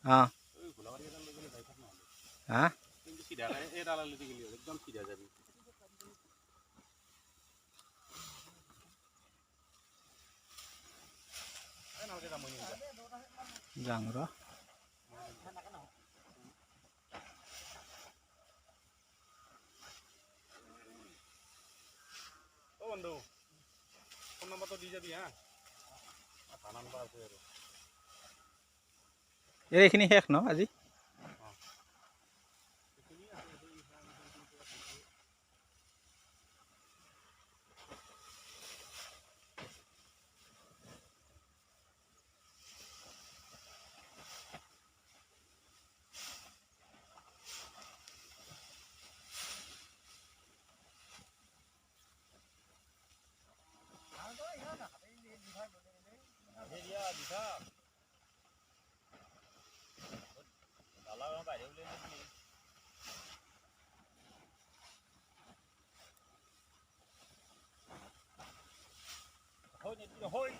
অঁ হা যাওঁ ৰ বন্ধু ফোন নম্বৰটো দি যাবি হা ধান আনবা আছে আৰু এইখিনি শেষ ন আজি হয়